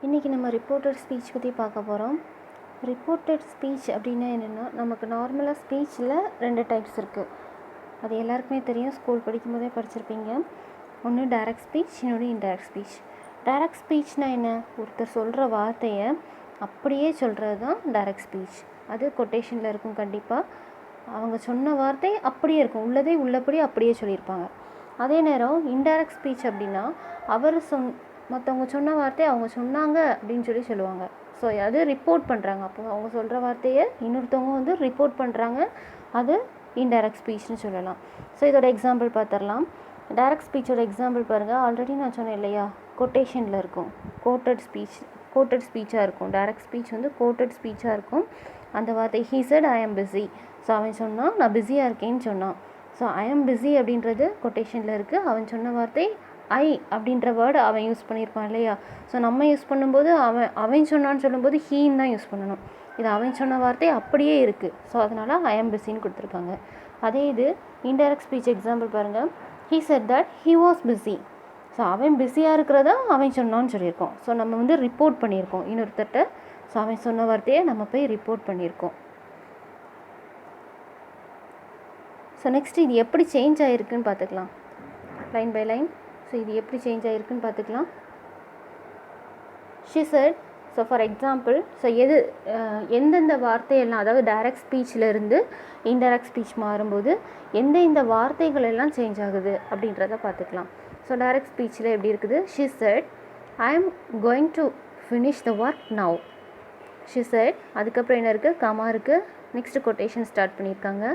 இன்றைக்கி நம்ம reported speech பற்றி பார்க்க போகிறோம். ரிப்போர்ட்டட் ஸ்பீச் அப்படின்னா என்னென்னா, நமக்கு நார்மலாக ஸ்பீச்சில் 2 டைப்ஸ் இருக்குது. அது எல்லாருக்குமே தெரியும், ஸ்கூல் படிக்கும்போதே படிச்சிருப்பீங்க. ஒன்று டைரக்ட் ஸ்பீச், இன்னொன்று இன்டைரக்ட் ஸ்பீச். டைரக்ட் ஸ்பீச்னால் என்ன? ஒருத்தர் சொல்கிற வார்த்தையை அப்படியே சொல்கிறது தான் டைரக்ட் ஸ்பீச். அது கொட்டேஷனில் இருக்கும். கண்டிப்பாக அவங்க சொன்ன வார்த்தை அப்படியே இருக்கும், உள்ளதே உள்ளபடி அப்படியே சொல்லியிருப்பாங்க. அதே நேரம் இன்டைரக்ட் ஸ்பீச் அப்படின்னா, மற்றவங்க சொன்ன வார்த்தையை அவங்க சொன்னாங்க அப்படின்னு சொல்லுவாங்க. ஸோ அது ரிப்போர்ட் பண்ணுறாங்க. அப்போ அவங்க சொல்கிற வார்த்தையை இன்னொருத்தவங்க ரிப்போர்ட் பண்ணுறாங்க. அது இன்டைரக்ட் ஸ்பீச்னு சொல்லலாம். ஸோ இதோட எக்ஸாம்பிள் பார்த்துடலாம். டைரக்ட் ஸ்பீச்சோட எக்ஸாம்பிள் பாருங்கள். ஆல்ரெடி நான் சொன்னேன் இல்லையா, கொட்டேஷனில் இருக்கும். கோட்டட் ஸ்பீச்சாக இருக்கும். டைரக்ட் ஸ்பீச் கோட்டட் ஸ்பீச்சாக இருக்கும். அந்த வார்த்தை ஹீ செட் ஐ ஆம் பிஸி. ஸோ அவன் சொன்னான் நான் பிஸியாக இருக்கேன்னு சொன்னான். ஸோ ஐ ஆம் பிஸி அப்படின்றது கொட்டேஷனில் இருக்குது. அவன் சொன்ன வார்த்தை ஐ அப்படின்ற வேர்டு அவன் யூஸ் பண்ணியிருப்பான் இல்லையா. ஸோ நம்ம யூஸ் பண்ணும்போது அவன் சொன்னான்னு சொல்லும்போது ஹீன்னு தான் யூஸ் பண்ணணும். இது அவன் சொன்ன வார்த்தை அப்படியே இருக்குது. ஸோ அதனால் ஐ ஆம் பிஸின்னு கொடுத்துருக்காங்க. அதே இது இன்டைரக்ட் ஸ்பீச் எக்ஸாம்பிள் பாருங்கள். He set that he was busy. So அவன் பிஸியாக இருக்கிறத அவன் சொன்னான்னு சொல்லியிருக்கோம். ஸோ நம்ம ரிப்போர்ட் பண்ணியிருக்கோம் இன்னொருத்தட்ட. ஸோ அவன் சொன்ன வார்த்தையை நம்ம போய் ரிப்போர்ட் பண்ணியிருக்கோம். ஸோ நெக்ஸ்ட் இது எப்படி சேஞ்ச் ஆகிருக்குன்னு பார்த்துக்கலாம், லைன் பை லைன். ஸோ இது எப்படி சேஞ்ச் ஆகிருக்குன்னு பார்த்துக்கலாம். She said. So for example, so எந்தெந்த வார்த்தையெல்லாம், அதாவது டைரக்ட் ஸ்பீச்சிலேருந்து இன்டைரக்ட் ஸ்பீச் மாறும்போது எந்த வார்த்தைகள் எல்லாம் சேஞ்ச் ஆகுது அப்படின்றத பார்த்துக்கலாம். ஸோ டைரக்ட் ஸ்பீச்சில் எப்படி இருக்குது? She said I am going to finish the work now. She said, அதுக்கப்புறம் என்ன இருக்குது? கமா இருக்குது. நெக்ஸ்ட் கொட்டேஷன் ஸ்டார்ட் பண்ணியிருக்காங்க.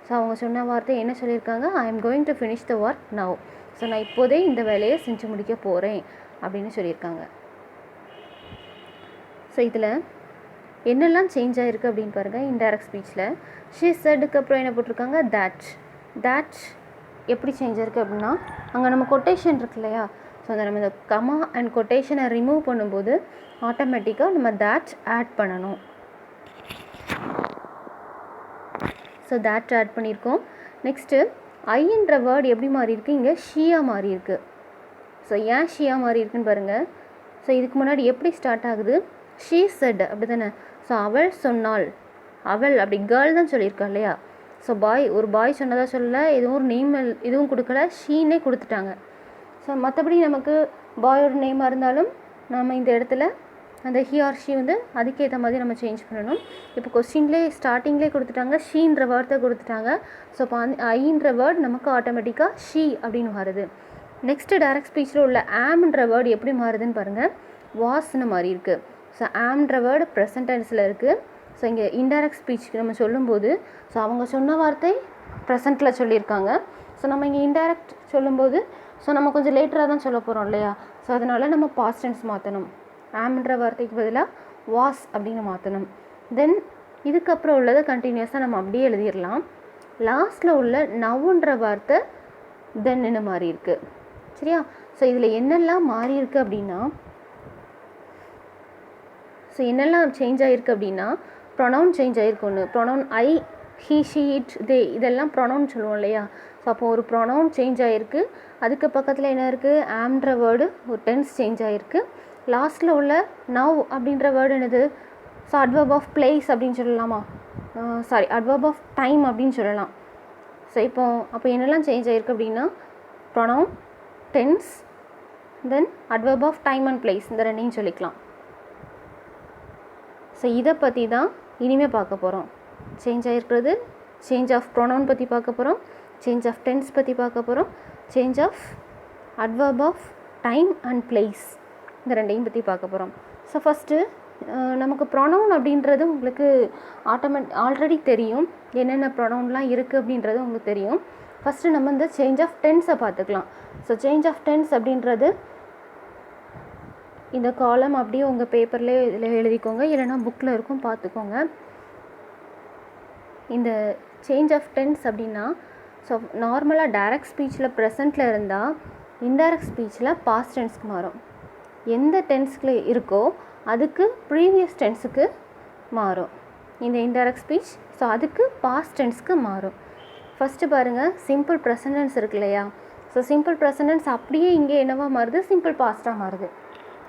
ஸோ அவங்க சொன்ன வார்த்தை என்ன சொல்லியிருக்காங்க? I am going to finish the work now. So நான் இப்போதே இந்த வேலையை செஞ்சு முடிக்க போகிறேன் அப்படின்னு சொல்லியிருக்காங்க. ஸோ இதில் என்னெல்லாம் சேஞ்ச் ஆகிருக்கு அப்படின்னு பாருங்கள். இன்டைரக்ட் ஸ்பீச்சில் ஷி செட்டுக்கு அப்புறம் என்ன போட்டிருக்காங்க? தேட் எப்படி சேஞ்ச் ஆகிருக்கு அப்படின்னா, அங்கே நம்ம கொட்டேஷன் இருக்கு இல்லையா. ஸோ அந்த நம்ம இந்த கமா அண்ட் கொட்டேஷனை ரிமூவ் பண்ணும்போது ஆட்டோமேட்டிக்காக நம்ம தேட் ஆட் பண்ணணும். ஸோ தேட் ஆட் பண்ணியிருக்கோம். நெக்ஸ்ட்டு ஐன்ற வேர்டு எப்படி மாறி இருக்குது? இங்கே ஷியாக மாறி இருக்குது. ஸோ ஏன் ஷியாக மாறி இருக்குன்னு பாருங்கள். ஸோ இதுக்கு முன்னாடி எப்படி ஸ்டார்ட் ஆகுது? ஷீ செட், அப்படி தானே. ஸோ அவள் சொன்னாள். அவள் அப்படி கேர்ள் தான் சொல்லியிருக்கா இல்லையா. ஸோ ஒரு பாய் சொன்னதாக சொல்லலை, எதுவும் ஒரு நேம் எதுவும் கொடுக்கல, ஷீனே கொடுத்துட்டாங்க. ஸோ மற்றபடி நமக்கு பாயோட நேமாக இருந்தாலும் நம்ம இந்த இடத்துல அந்த ஹி ஆர் ஷீ அதுக்கேற்ற மாதிரி நம்ம சேஞ்ச் பண்ணணும். இப்போ கொஸ்டின்லேயே ஸ்டார்டிங்லேயே கொடுத்துட்டாங்க, ஷீன்ற வேர்டை கொடுத்துட்டாங்க. ஸோ இப்போ ஐன்ற வேர்ட் நமக்கு ஆட்டோமேட்டிக்காக ஷீ அப்படின்னு வருது. நெக்ஸ்ட்டு டைரக்ட் ஸ்பீச்சில் உள்ள ஆம்ன்ற வேர்டு எப்படி மாறுதுன்னு பாருங்கள். வாஸ்ன்னு மாறி இருக்குது. ஸோ ஆம்ன்ற வேர்டு ப்ரெசன்ட் டென்ஸில் இருக்குது. ஸோ இங்கே இன்டைரக்ட் ஸ்பீச்சுக்கு நம்ம சொல்லும்போது, ஸோ அவங்க சொன்ன வார்த்தை ப்ரெசண்ட்டில் சொல்லியிருக்காங்க. ஸோ நம்ம இங்கே இன்டைரக்ட் சொல்லும்போது, ஸோ நம்ம கொஞ்சம் லேட்டராக தான் சொல்ல போகிறோம் இல்லையா. ஸோ அதனால் நம்ம பாஸ்ட் டென்ஸ் மாற்றணும். ஆம்ன்ற வார்த்தைக்கு பதிலாக வாஸ் அப்படின்னு மாற்றணும். தென் இதுக்கப்புறம் உள்ளதை கண்டினியூஸாக நம்ம அப்படியே எழுதிடலாம். லாஸ்ட்டில் உள்ள நவ்வுன்ற வார்த்தை தென்னு மாறி இருக்குது. சரியா. ஸோ இதில் என்னெல்லாம் மாறி இருக்குது அப்படின்னா, ஸோ என்னெல்லாம் சேஞ்ச் ஆகிருக்கு அப்படின்னா, ப்ரொனவுன் சேஞ்ச் ஆகிருக்கு. ஒன்று pronoun I, he, she, it, they, இதெல்லாம் ப்ரொனவுன் சொல்லுவோம் இல்லையா. ஸோ அப்போ ஒரு ப்ரொனவுன் சேஞ்ச் ஆகிருக்கு. அதுக்கு பக்கத்தில் என்ன இருக்குது? ஆம்ன்ற வேர்டு ஒரு டென்ஸ் சேஞ்ச் ஆகிருக்கு. லாஸ்ட்டில் உள்ள நவ் அப்படின்ற வேர்டு என்னது? ஸோ அட்வர்ப் ஆஃப் பிளேஸ் அப்படின்னு சொல்லலாமா? அட்வர்ப் ஆஃப் டைம் அப்படின்னு சொல்லலாம். ஸோ அப்போ என்னெல்லாம் சேஞ்ச் ஆகிருக்கு அப்படின்னா, pronoun, tense, then adverb of time and place, இந்த ரெண்டையும் சொல்லிக்கலாம். ஸோ இதை பற்றி தான் இனிமேல் பார்க்க போகிறோம். சேஞ்ச் ஆகிருக்கிறது, சேஞ்ச் ஆஃப் ப்ரொனவுன் பற்றி பார்க்க போகிறோம், சேஞ்ச் ஆஃப் டென்ஸ் பற்றி பார்க்க போகிறோம், change of adverb of time and place, இந்த ரெண்டையும் பற்றி பார்க்க போகிறோம். ஸோ ஃபஸ்ட்டு நமக்கு ப்ரொனவுன் அப்படின்றது உங்களுக்கு ஆல்ரெடி தெரியும். என்னென்ன ப்ரொனவுன்லாம் இருக்குது அப்படின்றது உங்களுக்கு தெரியும். ஃபஸ்ட்டு நம்ம இந்த சேஞ்ச் ஆஃப் டென்ஸை பார்த்துக்கலாம். ஸோ சேஞ்ச் ஆஃப் டென்ஸ் அப்படின்றது இந்த காலம் அப்படியே உங்கள் பேப்பர்லேயே இதில் எழுதிக்கோங்க, இல்லைனா புக்கில் இருக்கும், பார்த்துக்கோங்க. இந்த சேஞ்ச் ஆஃப் டென்ஸ் அப்படின்னா, ஸோ நார்மலாக டைரக்ட் ஸ்பீச்சில் ப்ரெசண்ட்டில் இருந்தால் இன்டைரக்ட் ஸ்பீச்சில் பாஸ்ட் டென்ஸ்க்கு மாறும். எந்த டென்ஸ்க்கு இருக்கோ அதுக்கு ப்ரீவியஸ் டென்ஸுக்கு மாறும் இந்த இன்டைரக்ட் ஸ்பீச். ஸோ அதுக்கு பாஸ்ட் டென்ஸ்க்கு மாறும். ஃபஸ்ட்டு பாருங்கள், சிம்பிள் ப்ரெசன்ட் டென்ஸ் இருக்கு இல்லையா. ஸோ சிம்பிள் ப்ரெசன்ட் டென்ஸ் அப்படியே இங்கே என்னவா மாறுது? சிம்பிள் பாஸ்ட்டாக மாறுது.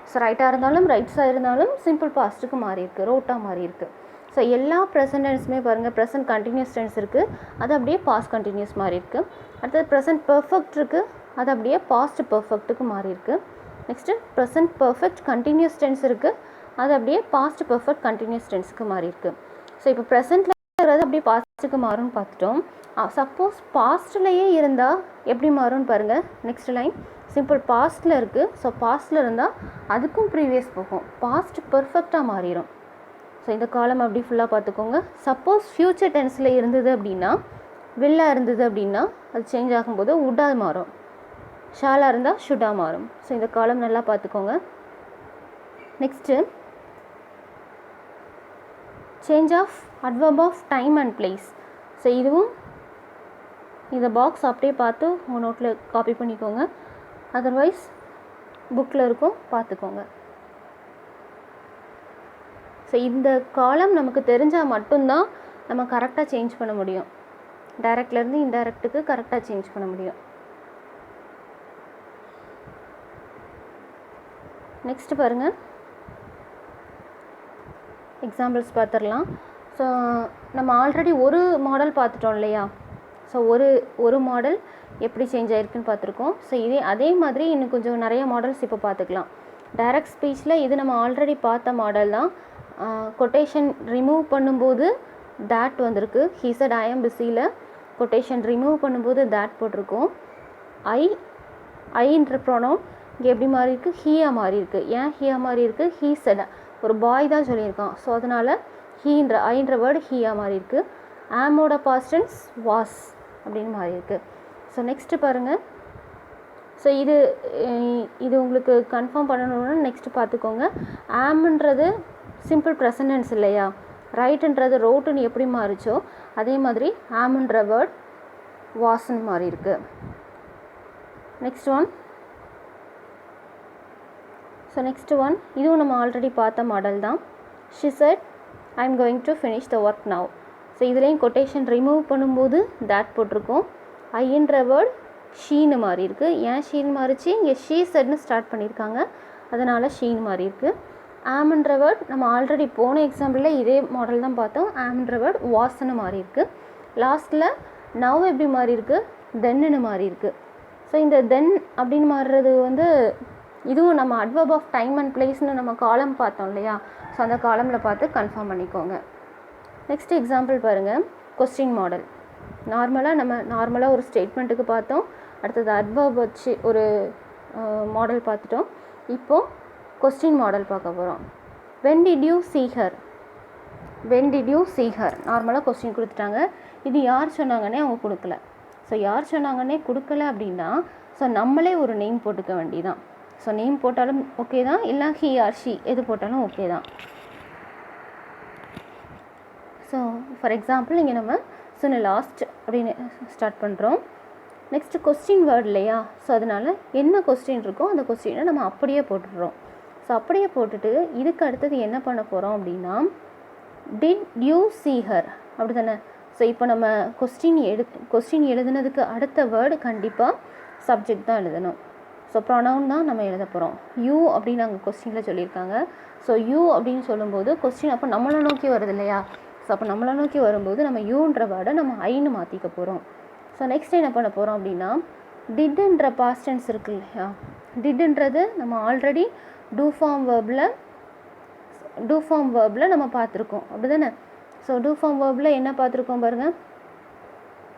ஸோ ரைட்டாக இருந்தாலும் ரைட்ஸாக இருந்தாலும் சிம்பிள் பாஸ்ட்டுக்கு மாறி இருக்குது, ரோட்டாக மாறி இருக்குது. ஸோ எல்லா ப்ரெசன்ட் டென்ஸுமே பாருங்கள், ப்ரெசன்ட் கண்டினியூஸ் டென்ஸ் இருக்குது, அது அப்படியே பாஸ்ட் கண்டினியூஸ் மாறி இருக்குது. அடுத்தது ப்ரெசன்ட் பெர்ஃபெக்ட் இருக்குது, அது அப்படியே பாஸ்ட் பெர்ஃபெக்ட்டுக்கு மாறி இருக்குது. Next present perfect continuous tense இருக்குது, அது அப்படியே பாஸ்ட் பெர்ஃபெக்ட் கண்டினியூஸ் டென்ஸுக்கு மாறி இருக்குது. ஸோ இப்போ ப்ரெசென்ட்டில் இருக்கிறது அப்படியே பாஸ்ட்டுக்கு மாறும்னு பார்த்துட்டோம். சப்போஸ் பாஸ்ட்லேயே இருந்தால் எப்படி மாறும்னு பாருங்கள். நெக்ஸ்ட் லைன் சிம்பிள் பாஸ்ட்டில் இருக்குது. ஸோ பாஸ்ட்டில் இருந்தால் அதுக்கும் ப்ரீவியஸ் போகும், பாஸ்ட் பெர்ஃபெக்டாக மாறிடும். ஸோ இந்த காலம் அப்படி ஃபுல்லாக பார்த்துக்கோங்க. சப்போஸ் ஃப்யூச்சர் டென்ஸில் இருந்தது அப்படின்னா, வில்லாக இருந்தது அப்படின்னா அது சேஞ்ச் ஆகும்போது வுட்டாக மாறும், ஷாலாக இருந்தால் ஷுட்டாக மாறும். ஸோ இந்த காலம் நல்லா பார்த்துக்கோங்க. Next change of adverb of time and place. So இதுவும் இந்த பாக்ஸ் அப்படியே பார்த்து உங்கள் நோட்டில் காப்பி பண்ணிக்கோங்க, அதர்வைஸ் புக்கில் இருக்கும் பார்த்துக்கோங்க. ஸோ இந்த காலம் நமக்கு தெரிஞ்சால் மட்டும்தான் நம்ம கரெக்டாக சேஞ்ச் பண்ண முடியும், டைரக்ட்லேருந்து இன்டைரக்ட்டுக்கு கரெக்டாக சேஞ்ச் பண்ண முடியும். நெக்ஸ்ட்டு பாருங்கள், எக்ஸாம்பிள்ஸ் பார்த்துடலாம். ஸோ நம்ம ஆல்ரெடி ஒரு மாடல் பார்த்துட்டோம் இல்லையா. ஸோ ஒரு மாடல் எப்படி சேஞ்ச் ஆகிருக்குன்னு பார்த்துருக்கோம். ஸோ அதே மாதிரி இன்னும் கொஞ்சம் நிறைய மாடல்ஸ் இப்போ பார்த்துக்கலாம். டைரக்ட் ஸ்பீச்சில் இது நம்ம ஆல்ரெடி பார்த்த மாடல் தான். கொட்டேஷன் ரிமூவ் பண்ணும்போது தேட் வந்திருக்கு. ஹீ செட் ஐ ஆம் பிஸியில் கொட்டேஷன் ரிமூவ் பண்ணும்போது தேட் போட்டிருக்கோம். ஐன்ற ப்ரோனவுன் இங்கே எப்படி மாறி இருக்குது, ஹீயா மாறி இருக்குது. ஏன் ஹீயா மாறி இருக்குது, ஹீ செட் ஒரு பாய் தான் சொல்லியிருக்கான். ஸோ அதனால் ஐன்ற வேர்டு ஹீயா மாறி இருக்குது. ஆமோட பாஸ்ட் டென்ஸ் வாஸ் அப்படின்னு மாறி இருக்குது. ஸோ நெக்ஸ்ட்டு பாருங்கள். ஸோ இது உங்களுக்கு கன்ஃபார்ம் பண்ணணும்னா நெக்ஸ்ட்டு பார்த்துக்கோங்க. ஆம்ன்றது சிம்பிள் ப்ரெசன்ட் டென்ஸ் இல்லையா, ரைட்டுன்றது ரோட்டுன்னு எப்படி மாறிச்சோ அதே மாதிரி ஆம்ன்ற வேர்ட் வாஸ்ன்னு மாறி இருக்குது. Next one. So next one இதுவும் நம்ம ஆல்ரெடி பார்த்த மாடல் தான். She said I am going to finish the work now. So இதுலேயும் கொட்டேஷன் ரிமூவ் பண்ணும்போது தேட் போட்டிருக்கோம். ஐன்ற வேர்ட் ஷீன்னு மாறி இருக்குது. ஏன் ஷீன்னு மாறிச்சு, இங்கே ஷீ செட்னு ஸ்டார்ட் பண்ணியிருக்காங்க, அதனால் ஷீன்னு மாறி இருக்குது. ஆம்ன்ற வேர்ட் நம்ம ஆல்ரெடி போன எக்ஸாம்பிளில் இதே மாடல் தான் பார்த்தோம். ஆம்ன்ற வேர்ட் வாஸ்ன்னு மாறி இருக்குது. லாஸ்ட்டில் நவ் எப்படி மாறி இருக்குது, தென்னு மாறி இருக்குது. ஸோ இந்த தென் அப்படின்னு மாறுறது இதுவும் நம்ம அட்வர்ப் ஆஃப் டைம் அண்ட் பிளேஸ்னு நம்ம காலம் பார்த்தோம் இல்லையா. ஸோ அந்த காலமில் பார்த்து கன்ஃபார்ம் பண்ணிக்கோங்க. நெக்ஸ்ட் எக்ஸாம்பிள் பாருங்கள். Question model. நார்மலாக ஒரு ஸ்டேட்மெண்ட்டுக்கு பார்த்தோம். அடுத்தது அட்வர்ப் வச்சு ஒரு மாடல் பார்த்துட்டோம். இப்போது கொஸ்டின் மாடல் பார்க்க போகிறோம். when did you see her நார்மலாக கொஸ்டின் கொடுத்துட்டாங்க. இது யார் சொன்னாங்கன்னே அவங்க கொடுக்கல. ஸோ யார் சொன்னாங்கன்னே கொடுக்கல அப்படின்னா ஸோ நம்மளே ஒரு நேம் போட்டுக்க வேண்டியதான். ஸோ நேம் போட்டாலும் ஓகே தான், இல்லை ஹி ஆர் ஷி எது போட்டாலும் ஓகே தான். ஸோ ஃபார் எக்ஸாம்பிள் இங்கே நம்ம சொன்ன லாஸ்ட் அப்படின்னு ஸ்டார்ட் பண்ணுறோம். நெக்ஸ்ட்டு கொஸ்டின் வேர்ட் இல்லையா. ஸோ அதனால் என்ன கொஸ்டின் இருக்கோ அந்த கொஸ்டினை நம்ம அப்படியே போட்டுடுறோம். ஸோ அப்படியே போட்டுட்டு இதுக்கு அடுத்தது என்ன பண்ண போகிறோம் அப்படின்னா டிட் யூ see her அப்படி தானே. ஸோ இப்போ நம்ம கொஸ்டின் எழுதுனதுக்கு அடுத்த வேர்டு கண்டிப்பாக சப்ஜெக்ட் தான் எழுதணும். ஸோ ப்ரொனவுன் தான் நம்ம எழுத போகிறோம். யூ அப்படின்னு அங்கே கொஸ்டினில் சொல்லியிருக்காங்க. ஸோ யூ அப்படின்னு சொல்லும்போது கொஸ்டின் அப்போ நம்மளை நோக்கி வருது இல்லையா. ஸோ அப்போ நம்மளை நோக்கி வரும்போது நம்ம யூன்ற வேர்டை நம்ம ஐன்னு மாற்றிக்க போகிறோம். ஸோ நெக்ஸ்ட் என்ன பண்ண போகிறோம் அப்படின்னா டிட்ன்ற பாஸ்ட் டென்ஸ் இருக்கு இல்லையா. டிட்ன்றது நம்ம ஆல்ரெடி டூ ஃபார்ம் வேர்பில் நம்ம பார்த்துருக்கோம் அப்படி தானே. ஸோ டூ ஃபார்ம் வேர்பில் என்ன பார்த்துருக்கோம் பாருங்கள்.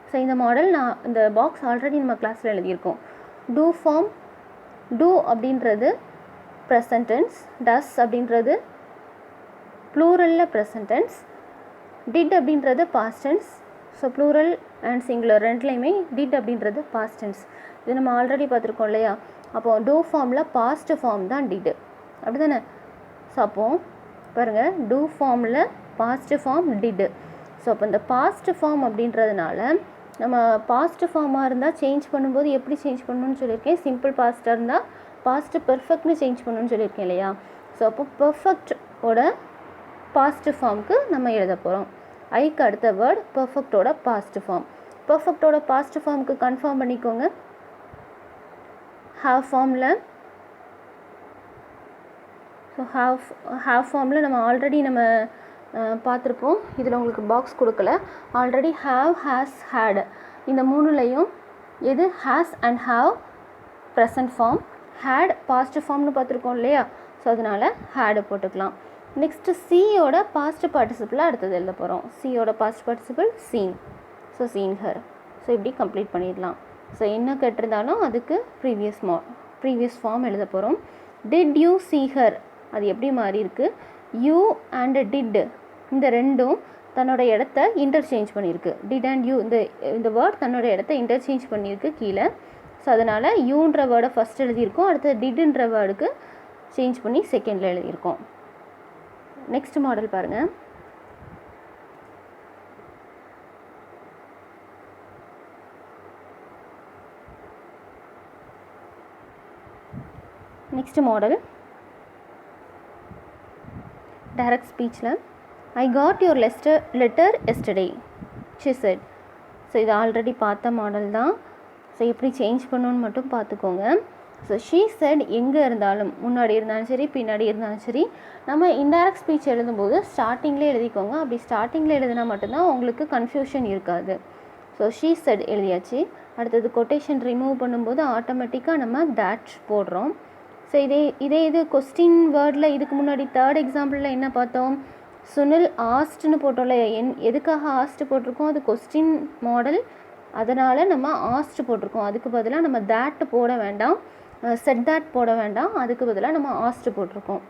ஸோ இந்த மாடல் இந்த பாக்ஸ் ஆல்ரெடி நம்ம கிளாஸில் எழுதியிருக்கோம். டூ அப்படின்றது ப்ரெசன்ட் டென்ஸ், டஸ் அப்படின்றது ப்ளூரலில் ப்ரெசன்ட் டென்ஸ், டிட் அப்படின்றது past tense. So plural and singular ரெண்டுலேயுமே டிட் அப்படின்றது பாஸ்ட் டென்ஸ். இது நம்ம ஆல்ரெடி பார்த்துருக்கோம் இல்லையா. அப்போது டூ ஃபார்மில் பாஸ்ட் ஃபார்ம் தான் டிட் அப்படி தானே. ஸோ அப்போது பாருங்கள் டூ ஃபார்மில் பாஸ்ட் ஃபார்ம் டிட். ஸோ அப்போ இந்த பாஸ்ட் ஃபார்ம் அப்படின்றதுனால நம்ம பாஸ்ட் ஃபார்மாக இருந்தால் சேஞ்ச் பண்ணும்போது எப்படி சேஞ்ச் பண்ணணும்னு சொல்லியிருக்கேன். சிம்பிள் பாஸ்ட்டாக இருந்தால் பாஸ்ட் பெர்ஃபெக்ட்னு சேஞ்ச் பண்ணணும்னு சொல்லியிருக்கேன் இல்லையா. ஸோ அப்போ பெர்ஃபெக்டோட பாஸ்ட் ஃபார்முக்கு நம்ம எழுத போகிறோம். ஐக்கு அடுத்த வேர்ட் பெர்ஃபெக்டோட பாஸ்ட் ஃபார்ம். பெர்ஃபெக்டோட பாஸ்ட் ஃபார்முக்கு கன்ஃபார்ம் பண்ணிக்கோங்க. ஹாவ் ஃபார்மில் ஸோ ஹாவ் ஃபார்மில் நம்ம ஆல்ரெடி நம்ம பார்த்துருப்போம். இதில் உங்களுக்கு பாக்ஸ் கொடுக்கல. ஆல்ரெடி ஹாவ், ஹேஸ், ஹேட் இந்த மூணுலையும் எது has and have present form, had past ஃபார்ம்னு பார்த்துருக்கோம் இல்லையா? ஸோ அதனால் ஹேடு போட்டுக்கலாம். நெக்ஸ்ட்டு சியோட பாஸ்ட் பார்ட்டிசிபிள் அடுத்தது எழுத போகிறோம். சியோட past participle seen. So seen her. So இப்படி கம்ப்ளீட் பண்ணிடலாம். ஸோ என்ன கேட்டிருந்தாலும் அதுக்கு ப்ரீவியஸ் ஃபார்ம் எழுத போகிறோம். டிட் யூ see her அது எப்படி மாறி இருக்குது? யூ அண்ட் டிட் இந்த ரெண்டும் தன்னோட இடத்த இன்டர்சேஞ்ச் பண்ணியிருக்கு. டிட் அண்ட் யூ இந்த வேர்ட் தன்னோட இடத்த இன்டர்சேஞ்ச் பண்ணியிருக்கு கீழே. ஸோ அதனால் யூன்ற வேர்டை ஃபஸ்ட் எழுதியிருக்கோம். அடுத்து டிட்ன்ற வேர்டுக்கு சேஞ்ச் பண்ணி செகண்டில் எழுதியிருக்கோம். நெக்ஸ்ட் மாடல் பாருங்கள். நெக்ஸ்ட் மாடல் டைரக்ட் ஸ்பீச்சில் I got your letter yesterday she said. So இது ஆல்ரெடி பார்த்த மாடல் தான். ஸோ எப்படி சேஞ்ச் பண்ணணுன்னு மட்டும் பார்த்துக்கோங்க. ஸோ she said எங்கே இருந்தாலும், முன்னாடி இருந்தாலும் சரி பின்னாடி இருந்தாலும் சரி, நம்ம இன்டைரக்ட் ஸ்பீச் எழுதும்போது ஸ்டார்டிங்கில் எழுதிக்கோங்க. அப்படி ஸ்டார்டிங்கில் எழுதினா மட்டும்தான் உங்களுக்கு கன்ஃபியூஷன் இருக்காது. ஸோ she said எழுதியாச்சு. அடுத்தது கொட்டேஷன் ரிமூவ் பண்ணும்போது ஆட்டோமேட்டிக்காக நம்ம that போடுறோம். ஸோ இது கொஸ்டின் வேர்டில் இதுக்கு முன்னாடி தேர்ட் எக்ஸாம்பிளில் என்ன பார்த்தோம்? சுனில் ஆஸ்ட்னு போட்டோம்ல. எதுக்காக ஆஸ்ட் போட்டிருக்கோம்? அது கொஸ்டின் மாடல், அதனால் நம்ம ஆஸ்ட் போட்டிருக்கோம். அதுக்கு பதிலாக நம்ம தேட் போட வேண்டாம், செட் தேட் போட வேண்டாம், அதுக்கு பதிலாக நம்ம ஆஸ்ட் போட்டிருக்கோம்.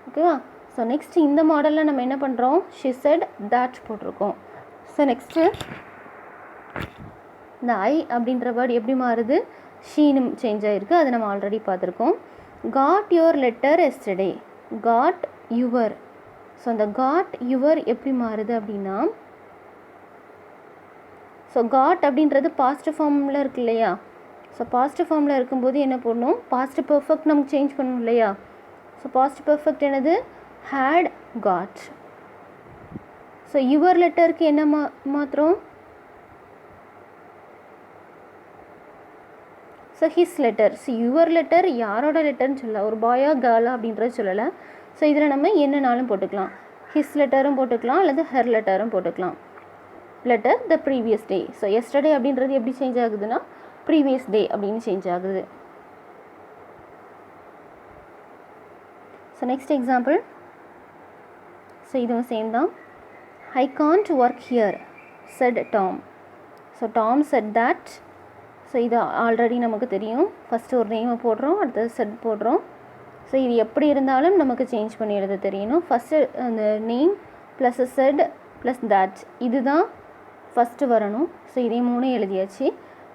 ஓகேவா? ஸோ நெக்ஸ்ட் இந்த மாடலில் நம்ம என்ன பண்ணுறோம்? she said that போட்டிருக்கோம். ஸோ நெக்ஸ்ட்டு இந்த ஐ அப்படின்ற வேர்டு எப்படி மாறுது? ஷீனும் சேஞ்ச் ஆகிருக்கு. அதை நம்ம ஆல்ரெடி பார்த்துருக்கோம். Got your letter yesterday, got your. So அந்த காட் யுவர் எப்படி மாறுது அப்படின்னா, ஸோ காட் அப்படின்றது பாஸ்ட் ஃபார்மில் இருக்கு இல்லையா? ஸோ பாஸ்ட் ஃபார்மில் இருக்கும்போது என்ன பண்ணணும்? பாஸ்ட் பர்ஃபெக்ட் நமக்கு சேஞ்ச் பண்ணணும் இல்லையா? ஸோ பாஸ்ட் பர்ஃபெக்ட் என்னது? Had got. ஸோ யுவர் லெட்டருக்கு என்ன மாத்திரம்? So his letter. So your letter யாரோட லெட்டர்னு சொல்லலை, ஒரு பாயா கேர்ளா அப்படின்றது சொல்லலை. ஸோ இதில் நம்ம என்னனாலும் போட்டுக்கலாம். ஹிஸ் லெட்டரும் போட்டுக்கலாம், அல்லது ஹெர் லெட்டரும் போட்டுக்கலாம். Letter the previous day. So yesterday அப்படின்றது எப்படி சேஞ்ச் ஆகுதுன்னா ப்ரீவியஸ் டே அப்படின்னு சேஞ்ச் ஆகுது. So next example. ஸோ இதுவும் சேம் தான். I can't work here set Tom. So Tom set that. So இது ஆல்ரெடி நமக்கு தெரியும். ஃபஸ்ட்டு ஒரு நேமை போடுறோம், அடுத்தது செட் போடுறோம். ஸோ இது எப்படி இருந்தாலும் நமக்கு சேஞ்ச் பண்ணி எழுத தெரியணும். ஃபஸ்ட்டு அந்த name plus set plus that இதுதான் ஃபஸ்ட்டு வரணும். ஸோ இதே மூணு எழுதியாச்சு.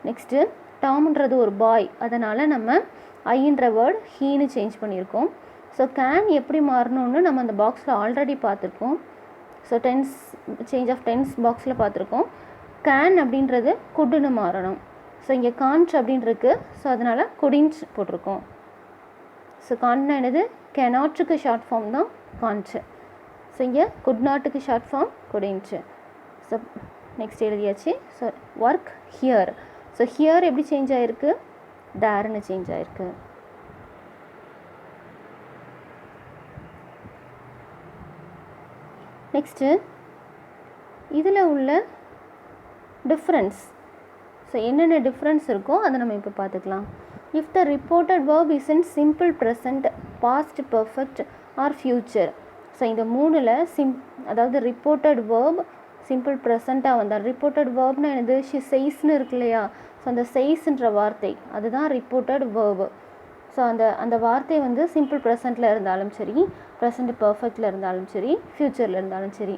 நெக்ஸ்ட்டு டாம்ன்றது ஒரு பாய், அதனால் நம்ம ஐன்ற வேர்ட் ஹீன்னு சேஞ்ச் பண்ணியிருக்கோம். ஸோ கேன் எப்படி மாறணும்னு நம்ம அந்த பாக்ஸில் ஆல்ரெடி பார்த்துருக்கோம். ஸோ சேஞ்ச் ஆஃப் டென்ஸ் பாக்ஸில் பார்த்துருக்கோம். கேன் அப்படின்றது குட்டுன்னு மாறணும். ஸோ இங்கே கான்ட் அப்படின்ருக்கு. ஸோ அதனால் குடின்ட் போட்டிருக்கோம். ஸோ கான்ட்னா என்னது? கெனாட்டுக்கு ஷார்ட் ஃபார்ம் தான் கான்ட். ஸோ இங்கே குட் நாட்டுக்கு short form couldn't. So next எழுதியாச்சு. So work here. So here எப்படி சேஞ்ச் ஆகிருக்கு? தேர்னு சேஞ்ச் ஆகிருக்கு. நெக்ஸ்ட்டு இதில் உள்ள டிஃப்ரென்ஸ். ஸோ என்னென்ன டிஃப்ரென்ஸ் இருக்கோ அதை நம்ம இப்போ பார்த்துக்கலாம். If the reported verb is in simple present, past perfect or future. So இந்த மூணில் அதாவது ரிப்போர்ட்டட் வேர்ப் சிம்பிள் ப்ரெசண்ட்டாக வந்தால், ரிப்போர்ட்டட் வேர்ப்னா என்னது? ஷி செய்ஸ்ன்னு இருக்கு இல்லையா? ஸோ அந்த செய்ஸ்ன்ற வார்த்தை அதுதான் ரிப்போர்ட்டட் வேர்பு. ஸோ அந்த வார்த்தை வந்து சிம்பிள் ப்ரெசண்ட்டில் இருந்தாலும் சரி, ப்ரெசண்ட் பர்ஃபெக்டில் இருந்தாலும் சரி, ஃப்யூச்சரில் இருந்தாலும் சரி.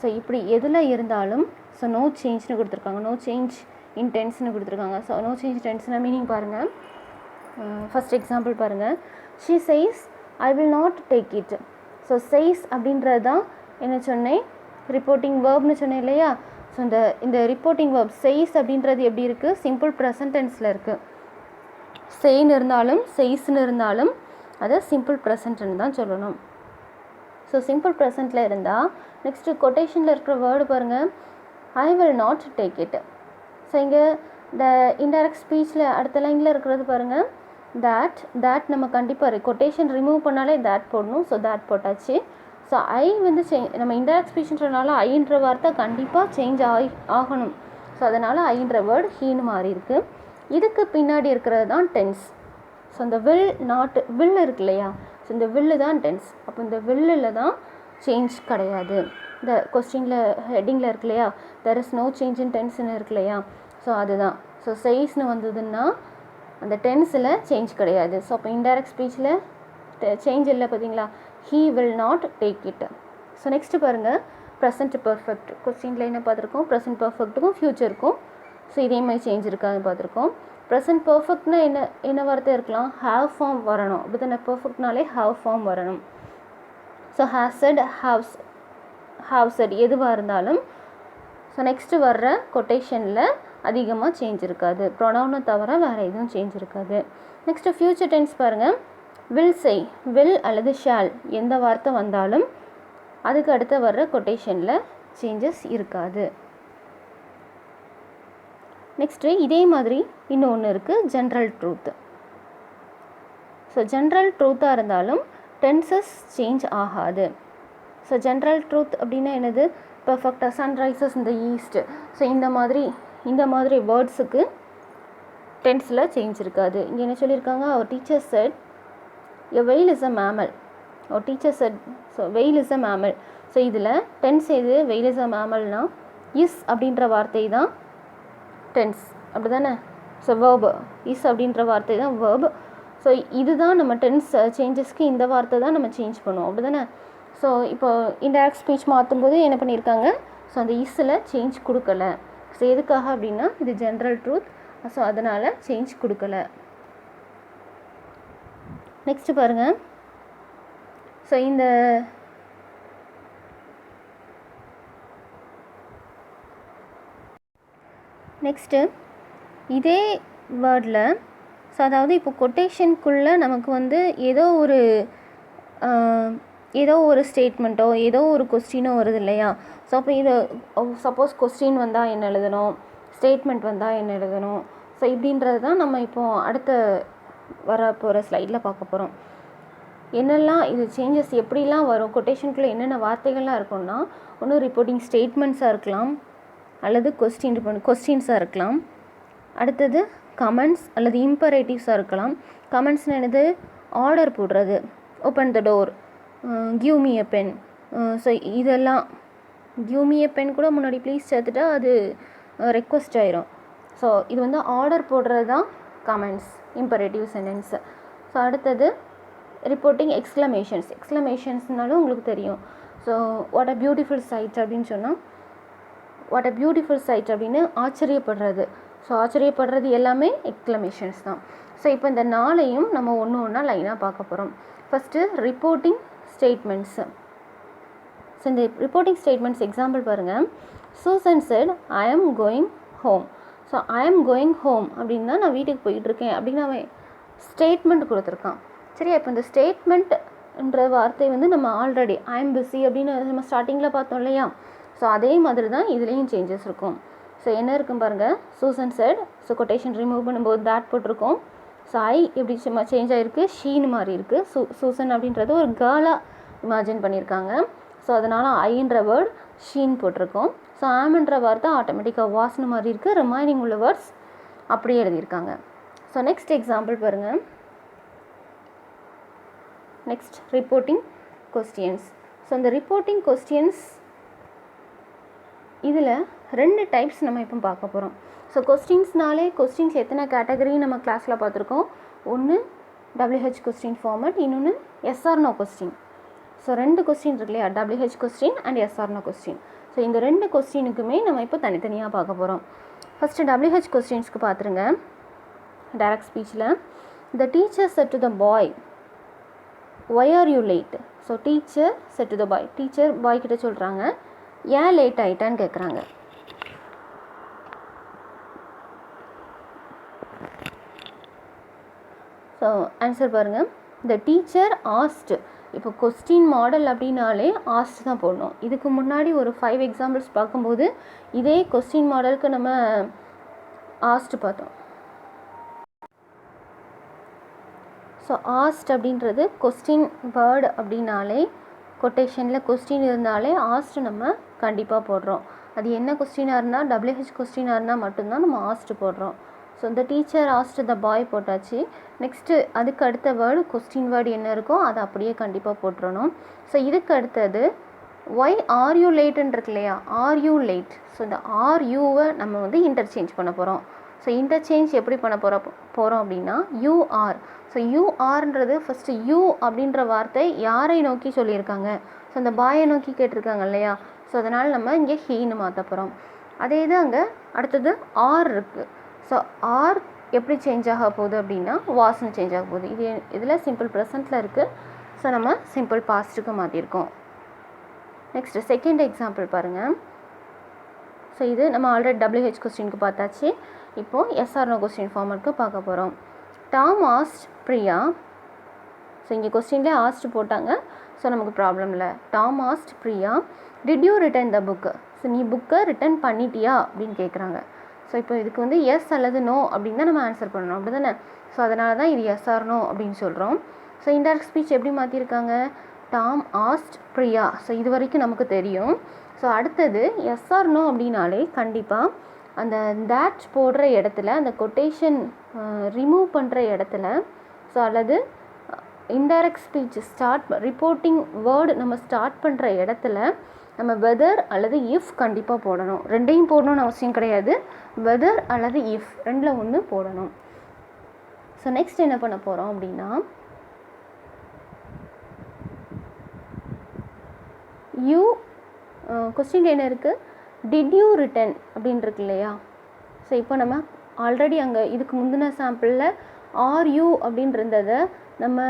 ஸோ இப்படி எதில் இருந்தாலும் ஸோ நோ சேஞ்ச்னு கொடுத்துருக்காங்க. நோ சேஞ்ச் இன் டென்ஸ்னு கொடுத்துருக்காங்க. ஸோ நோ சேஞ்ச் டென்ஸ்னால் மீனிங் பாருங்கள். ஃபஸ்ட் எக்ஸாம்பிள் பாருங்கள். She says I will not take it. So says அப்படின்றது தான் என்ன சொன்னேன்? ரிப்போர்ட்டிங் வேர்ப்னு சொன்னேன் இல்லையா? ஸோ இந்த ரிப்போர்ட்டிங் வேர்ப் சேஸ் அப்படின்றது எப்படி இருக்குது? சிம்பிள் ப்ரெசன்ட் டென்ஸில் இருக்குது. சேன்னு இருந்தாலும் செய்ஸ்ன்னு இருந்தாலும் அதை சிம்பிள் ப்ரெசன்ட்னு தான் சொல்லணும். ஸோ சிம்பிள் ப்ரெசண்ட்டில் இருந்தால் நெக்ஸ்ட்டு கொட்டேஷனில் இருக்கிற வேர்டு பாருங்கள். ஐ will not take it. So இங்கே இந்த இன்டைரக்ட் ஸ்பீச்சில் அடுத்த லைனில் இருக்கிறது பாருங்கள். that நம்ம கண்டிப்பாக கொட்டேஷன் ரிமூவ் பண்ணாலே that போடணும். ஸோ that போட்டாச்சு. ஸோ ஐ வந்து நம்ம இன்டைரக்ட் ஸ்பீச்ன்றனால ஐன்ற வார்த்தை கண்டிப்பாக சேஞ்ச் ஆகணும். ஸோ அதனால் ஐன்ற வேர்டு ஹீன்னு மாறி இருக்குது. இதுக்கு பின்னாடி இருக்கிறது தான் டென்ஸ். ஸோ இந்த வில் இருக்கு இல்லையா, ஸோ இந்த வில்லு தான் டென்ஸ். அப்போ இந்த வில்லில் தான் சேஞ்ச் கிடையாது. இந்த கொஸ்டினில் ஹெட்டிங்கில் இருக்கு இல்லையா, there is no change in டென்ஸ்னு இருக்கு இல்லையா, ஸோ அதுதான். ஸோ செய்ஸ்னு வந்ததுன்னா அந்த டென்ஸில் சேஞ்ச் கிடையாது. ஸோ அப்போ இன்டைரக்ட் ஸ்பீச்சில் சேஞ்ச் இல்லை பார்த்தீங்களா, he will not take it. So next பாருங்கள், ப்ரெசன்ட் பர்ஃபெக்ட். கொஸ்டினில் என்ன பார்த்துருக்கோம், ப்ரெசன்ட் பர்ஃபெக்ட்டுக்கும் ஃப்யூச்சருக்கும் ஸோ இதே மாதிரி சேஞ்ச் இருக்காதுன்னு பார்த்துருக்கோம். ப்ரெசன்ட் பர்ஃபெக்ட்னா என்ன வார்த்தை இருக்கலாம், ஹாவ் ஃபார்ம் வரணும். அப்படி தானே, பர்ஃபெக்ட்னாலே ஹாவ் ஃபார்ம் வரணும். So has set, have set எதுவாக இருந்தாலும் ஸோ நெக்ஸ்ட்டு வர்ற கொட்டேஷனில் அதிகமாக சேஞ்ச் இருக்காது. ப்ரொனவுனை தவிர வேறு எதுவும் சேஞ்ச் இருக்காது. நெக்ஸ்ட்டு ஃப்யூச்சர் டென்ஸ் பாருங்கள். வில் செய், வில் அல்லது ஷால் எந்த வார்த்தை வந்தாலும் அதுக்கு அடுத்து வர்ற கொட்டேஷனில் சேஞ்சஸ் இருக்காது. நெக்ஸ்ட்டு இதே மாதிரி இன்னொன்று இருக்குது, ஜென்ரல் ட்ரூத். ஸோ ஜென்ரல் ட்ரூத்தாக இருந்தாலும் டென்சஸ் சேஞ்ச் ஆகாது. ஸோ ஜென்ரல் ட்ரூத் அப்படின்னா என்னது, பர்ஃபெக்டாக சன்ரைசஸ் இந்த ஈஸ்ட், ஸோ இந்த மாதிரி வேர்ட்ஸுக்கு டென்ஸில் சேஞ்ச் இருக்காது. இங்கே என்ன சொல்லியிருக்காங்க, அவர் teacher said a whale is a mammal. our teacher said, so whale is a mammal. So இதில் டென்ஸ் எது, whale is a mammalனா இஸ் அப்படின்ற வார்த்தை தான் டென்ஸ், அப்படி தானே. ஸோ வேர்பு இஸ் அப்படின்ற வார்த்தை தான் வேர்பு. ஸோ இதுதான் நம்ம டென்ஸ் சேஞ்சஸ்க்கு இந்த வார்த்தை தான் நம்ம சேஞ்ச் பண்ணுவோம், அப்படி தானே. ஸோ இப்போ இன்டைரக்ட் ஸ்பீச் மாற்றும் போது என்ன பண்ணியிருக்காங்க, ஸோ அந்த இஸ்ஸில் சேஞ்ச் கொடுக்கல. ஸோ எதுக்காக அப்படின்னா இது ஜென்ரல் ட்ரூத், ஸோ அதனால் சேஞ்ச் கொடுக்கல. நெக்ஸ்ட்டு பாருங்கள். ஸோ இந்த நெக்ஸ்ட்டு இதே வேர்டில் ஸோ அதாவது இப்போ கொட்டேஷனுக்குள்ளே நமக்கு வந்து ஏதோ ஒரு ஸ்டேட்மெண்ட்டோ ஏதோ ஒரு கொஸ்டினோ வருது இல்லையா. ஸோ அப்போ இது சப்போஸ் கொஸ்டின் வந்தால் என்ன எழுதணும், ஸ்டேட்மெண்ட் வந்தால் என்ன எழுதணும், ஸோ இப்படின்றது தான் நம்ம இப்போது அடுத்த வர போகிற ஸ்லைடில் பார்க்க போகிறோம். என்னெல்லாம் இது சேஞ்சஸ் எப்படிலாம் வரும், கொட்டேஷனுக்குள்ளே என்னென்ன வார்த்தைகள்லாம் இருக்கும்னா, ஒன்று ரிப்போர்ட்டிங் ஸ்டேட்மெண்ட்ஸாக இருக்கலாம், அல்லது கொஸ்டின்ஸாக இருக்கலாம். அடுத்தது கமெண்ட்ஸ் அல்லது இம்பரேட்டிவ்ஸாக இருக்கலாம். கமெண்ட்ஸ்னு என்னது, ஆர்டர் போடுறது, open the door, give me a pen. So இதெல்லாம் கிவ் மீ எ பென் கூட முன்னாடி ப்ளீஸ் சேர்த்துட்டா அது ரெக்வஸ்ட் ஆயிரும். ஸோ இது வந்து ஆர்டர் போடுறது தான் கமெண்ட்ஸ், இம்பரேட்டிவ் சென்டென்ஸு. ஸோ அடுத்தது ரிப்போர்ட்டிங் எக்ஸ்க்ளமேஷன்ஸ்னாலும் உங்களுக்கு தெரியும். So what a beautiful sight அப்படின்னு சொன்னால், வாட் அ பியூட்டிஃபுல் சைட் அப்படின்னு ஆச்சரியப்படுறது. ஸோ ஆச்சரியப்படுறது எல்லாமே எக்ஸ்க்ளமேஷன்ஸ் தான். ஸோ இப்போ இந்த நாளையும் நம்ம ஒன்று ஒன்றா லைனாக பார்க்க போகிறோம். First reporting statements. ஸோ இந்த ரிப்போர்ட்டிங் ஸ்டேட்மெண்ட்ஸ் எக்ஸாம்பிள் பாருங்கள். Susan said I am going home. So I am going home அப்படின்னா நான் வீட்டுக்கு போயிட்டுருக்கேன் அப்படின்னு அவன் ஸ்டேட்மெண்ட் கொடுத்துருக்கான். சரியா, இப்போ இந்த ஸ்டேட்மெண்ட்ன்ற வார்த்தை வந்து நம்ம ஆல்ரெடி ஐ ஆம் பிஸி அப்படின்னு நம்ம ஸ்டார்டிங்கில் பார்த்தோம் இல்லையா. ஸோ அதே மாதிரி தான் இதுலேயும் சேஞ்சஸ் இருக்கும். ஸோ என்ன இருக்கும் பாருங்கள், Susan said, so quotation remove பண்ணும்போது தேட் போட்டிருக்கோம். ஸோ ஐ எப்படி சேஞ்ச் ஆகிருக்கு, ஷீன்னு மாறி இருக்குது. சூசன் அப்படின்றது ஒரு கேர்ளாக இமேஜின் பண்ணியிருக்காங்க. ஸோ அதனால் ஐன்ற வேர்ட் ஷீன் போட்டிருக்கோம். ஸோ ஆம்ன்ற வார்த்தை ஆட்டோமேட்டிக்காக வாஸ்னு மாதிரி இருக்குது. ரிமைனிங் உள்ள வேர்ட்ஸ் அப்படியே எழுதியிருக்காங்க. ஸோ நெக்ஸ்ட் எக்ஸாம்பிள் பாருங்கள். Next reporting questions. ஸோ இந்த ரிப்போர்ட்டிங் கொஸ்டின்ஸ் இதில் 2 டைப்ஸ் நம்ம இப்போ பார்க்க போகிறோம். ஸோ கொஸ்டின்ஸ் எத்தனை கேட்டகரி நம்ம கிளாஸில் பார்த்துருக்கோம். ஒன்று WH கொஸ்டின் ஃபார்மட், இன்னொன்று SR/No கொஸ்டின். ஸோ 2 கொஸ்டின் இருக்கு இல்லையா, WH question and SR/No question. So இந்த 2 கொஸ்டினுக்குமே நம்ம இப்போ தனித்தனியாக பார்க்க போகிறோம். ஃபஸ்ட்டு WH கொஸ்டின்ஸ்க்கு பார்த்துருங்க. டைரக்ட் ஸ்பீச்சில் the teacher said to the boy why are you late. So teacher said to the boy, teacher boy கிட்ட சொல்கிறாங்க ஏன் லேட் ஆகிட்டான்னு கேட்குறாங்க. ஸோ ஆன்சர் பாருங்கள், த டீச்சர் ஆஸ்ட். இப்போ கொஸ்டின் மாடல் அப்படின்னாலே ஆஸ்ட் தான் போடணும். இதுக்கு முன்னாடி ஒரு 5 எக்ஸாம்பிள்ஸ் பார்க்கும்போது இதே கொஸ்டின் மாடலுக்கு நம்ம ஆஸ்ட் பார்த்தோம். ஸோ ஆஸ்ட் அப்படின்றது கொஸ்டின் வேர்டு அப்படின்னாலே கொட்டேஷனில் கொஸ்டின் இருந்தாலே ஆஸ்ட் நம்ம கண்டிப்பாக போடுறோம். அது என்ன கொஸ்டினாக இருந்தால் WH கொஸ்டினாக இருந்தால் மட்டும்தான் நம்ம ஆஸ்ட் போடுறோம். ஸோ இந்த டீச்சர் ஆஸ்ட் த பாய் போட்டாச்சு. நெக்ஸ்ட்டு அதுக்கு அடுத்த வேர்டு கொஸ்டின் வேர்டு என்ன இருக்கோ அதை அப்படியே கண்டிப்பாக போட்டுறணும். ஸோ இதுக்கு அடுத்தது ஒய் ஆர் யூ லேட்டுன்னு இருக்கு இல்லையா, ஆர் யூ லேட். ஸோ இந்த ஆர் யூவை நம்ம வந்து இன்டர்சேஞ்ச் பண்ண போகிறோம். ஸோ இன்டர்சேஞ்ச் எப்படி பண்ண போகிறோம் அப்படின்னா யூஆர். ஸோ யூஆர்ன்றது ஃபஸ்ட்டு யூ அப்படின்ற வார்த்தை யாரை நோக்கி சொல்லியிருக்காங்க, ஸோ அந்த பாயை நோக்கி கேட்டிருக்காங்க இல்லையா, ஸோ அதனால் நம்ம இங்கே ஹீன்னு மாற்ற போகிறோம். அதே இது அங்கே அடுத்தது ஆர் இருக்குது. ஸோ ஆர் எப்படி சேஞ்ச் ஆக போகுது அப்படின்னா வாஸ்ன்னு சேஞ்ச் ஆக போகுது. இதில் சிம்பிள் ப்ரெசண்ட்டில் இருக்குது. ஸோ நம்ம சிம்பிள் பாஸ்ட்டுக்கு மாற்றிருக்கோம். நெக்ஸ்ட்டு செகண்ட் எக்ஸாம்பிள் பாருங்கள். ஸோ இது நம்ம ஆல்ரெடி WH கொஸ்டினுக்கு பார்த்தாச்சு. இப்போது எஸ்ஆர்னோ கொஸ்டின் ஃபார்மேட்க்கு பார்க்க போகிறோம். Tom asked Priya. ஸோ இங்கே கொஸ்டின்லேயே ஆஸ்ட் போட்டாங்க, ஸோ நமக்கு ப்ராப்ளம் இல்லை. Tom asked Priya did you return the book. So நீ புக்கை ரிட்டர்ன் பண்ணிட்டியா அப்படின்னு கேட்குறாங்க. ஸோ இப்போ இதுக்கு வந்து எஸ் அல்லது நோ அப்படின்னு தான் நம்ம ஆன்சர் பண்ணணும், அப்படி தானே. ஸோ அதனால தான் இது எஸ் ஆர் நோ அப்படின்னு சொல்கிறோம். ஸோ இன்டைரக்ட் ஸ்பீச் எப்படி மாற்றிருக்காங்க, டாம் ஆஸ்ட் பிரியா. ஸோ இது வரைக்கும் நமக்கு தெரியும். ஸோ அடுத்தது எஸ் ஆர் நோ அப்படின்னாலே கண்டிப்பாக அந்த தேட் போடுற இடத்துல அந்த கொட்டேஷன் ரிமூவ் பண்ணுற இடத்துல, ஸோ அல்லது இன்டைரக்ட் ஸ்பீச் ரிப்போர்ட்டிங் வேர்டு நம்ம ஸ்டார்ட் பண்ணுற இடத்துல நம்ம வெதர் அல்லது இஃப் கண்டிப்பாக போடணும். ரெண்டையும் போடணும்னு அவசியம் கிடையாது, வெதர் அல்லது இஃப் ரெண்டில் ஒன்று போடணும். ஸோ நெக்ஸ்ட் என்ன பண்ண போகிறோம் அப்படின்னா யூ கொஸ்டின் என்ன இருக்குது, டிட் யூ ரிட்டன் அப்படின்னு இருக்கு இல்லையா. ஸோ இப்போ நம்ம ஆல்ரெடி அங்கே இதுக்கு முந்தின சாம்பிளில் ஆர் யூ அப்படின்னு இருந்ததை நம்ம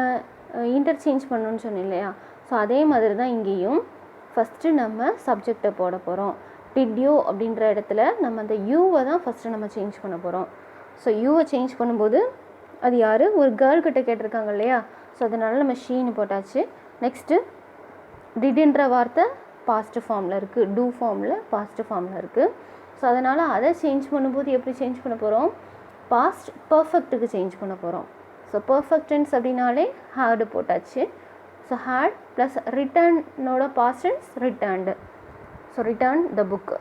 இன்டர்சேஞ்ச் பண்ணணும்னு சொன்னோம் இல்லையா. ஸோ அதே மாதிரி தான் இங்கேயும் ஃபஸ்ட்டு நம்ம சப்ஜெக்டை போட போகிறோம். டிட் யூ அப்படின்ற இடத்துல நம்ம அந்த யூவை தான் ஃபஸ்ட்டு நம்ம சேஞ்ச் பண்ண போகிறோம். ஸோ யூவை சேஞ்ச் பண்ணும்போது அது யார், ஒரு கேர்ள்கிட்ட கேட்டிருக்காங்க இல்லையா. ஸோ அதனால் நம்ம ஷீன்னு போட்டாச்சு. நெக்ஸ்ட்டு டிட்ன்ற வார்த்தை பாஸ்ட் ஃபார்மில் இருக்குது, டூ ஃபார்மில் பாஸ்ட் ஃபார்மில் இருக்குது. ஸோ அதனால் அதை சேஞ்ச் பண்ணும்போது எப்படி சேஞ்ச் பண்ண போகிறோம், பாஸ்ட் பர்ஃபெக்ட்டுக்கு சேஞ்ச் பண்ண போகிறோம். ஸோ பர்ஃபெக்ட் டென்ஸ் அப்படின்னாலே ஹேடு போட்டாச்சு. ஸோ ஹேட் ப்ளஸ் ரிட்டர்னோட past tense returned. So return the book.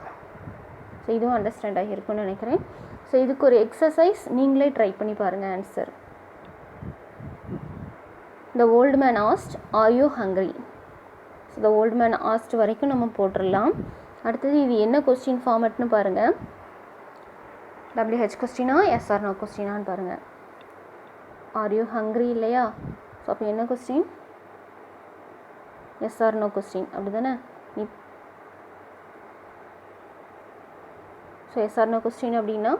So இதுவும் அண்டர்ஸ்டாண்ட் ஆகியிருக்குன்னு நினைக்கிறேன். ஸோ இதுக்கு ஒரு எக்ஸசைஸ் நீங்களே ட்ரை பண்ணி பாருங்கள். Answer, the old man asked are you hungry. So the old man asked வரைக்கும் நம்ம போட்டுடலாம். அடுத்தது இது என்ன கொஸ்டின் ஃபார்மேட்னு பாருங்கள். WH கொஸ்டினா எஸ்ஆர் நோ கொஸ்டினான்னு பாருங்கள். ஆர் யூ ஹங்க்ரி இல்லையா. ஸோ அப்போ என்ன கொஸ்டின், எஸ்ஆர் நோ கொஸ்டின் அப்படி தானே. ஸோ எஸ்ஆர் நோ கொஸ்டின் அப்படின்னா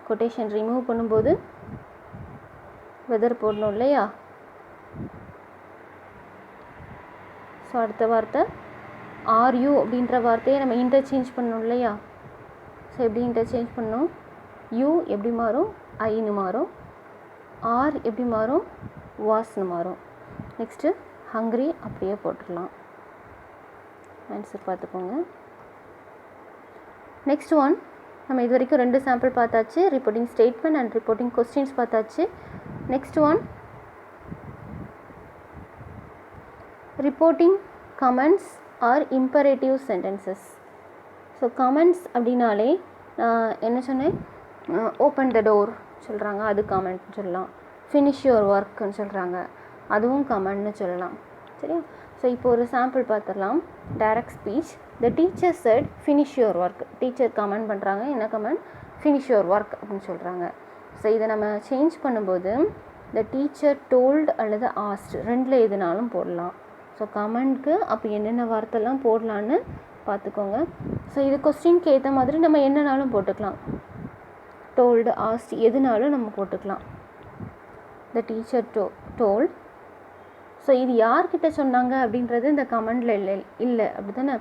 கொட்டேஷன் ரிமூவ் பண்ணும்போது வெதர் போடணும் இல்லையா. ஸோ அடுத்த வார்த்தை ஆர் யூ அப்படின்ற வார்த்தையை நம்ம இன்டர்சேஞ்ச் பண்ணணும் இல்லையா. ஸோ எப்படி இன்டர்சேஞ்ச் பண்ணணும், யூ எப்படி மாறும், ஐன்னு மாறும். ஆர் எப்படி மாறும், வாஸ்ன்னு மாறும். நெக்ஸ்ட்டு ஹங்க்ரி அப்படியே போட்டுடலாம். ஆன்சர் பார்த்துக்கோங்க. நெக்ஸ்ட் ஒன், நம்ம இது வரைக்கும் 2 சாம்பிள் பார்த்தாச்சு. Reporting statement and reporting questions பார்த்தாச்சு. Next one reporting commands or imperative sentences. So commands அப்படின்னாலே என்ன சொன்னேன், ஓப்பன் த டோர் சொல்கிறாங்க, அது கமெண்ட்னு சொல்லலாம். ஃபினிஷ் யுவர் ஒர்க்குன்னு சொல்கிறாங்க, அதுவும் கமெண்ட்னு சொல்லலாம். சரியா. ஸோ இப்போ ஒரு சாம்பிள் பார்த்துடலாம். Direct speech, the teacher set finish your work. Teacher comment பண்ணுறாங்க, என்ன கமெண்ட், ஃபினிஷ் யுவர் ஒர்க் அப்படின்னு சொல்கிறாங்க. ஸோ இதை நம்ம சேஞ்ச் பண்ணும்போது த டீச்சர் டோல்டு அல்லது ஆஸ்ட் ரெண்டில் எதுனாலும் போடலாம். ஸோ கமெண்ட்க்கு அப்போ என்னென்ன வார்த்தைலாம் போடலான்னு பார்த்துக்கோங்க. ஸோ இது கொஸ்டின்க்கு ஏற்ற மாதிரி நம்ம என்னன்னாலும் போட்டுக்கலாம். டோல்டு, ஆஸ்ட் எதுனாலும் நம்ம போட்டுக்கலாம். த டீச்சர் டோல்ட். ஸோ இது யார்கிட்ட சொன்னாங்க அப்படின்றது இந்த கமெண்டில் இல்லை அப்படி தானே.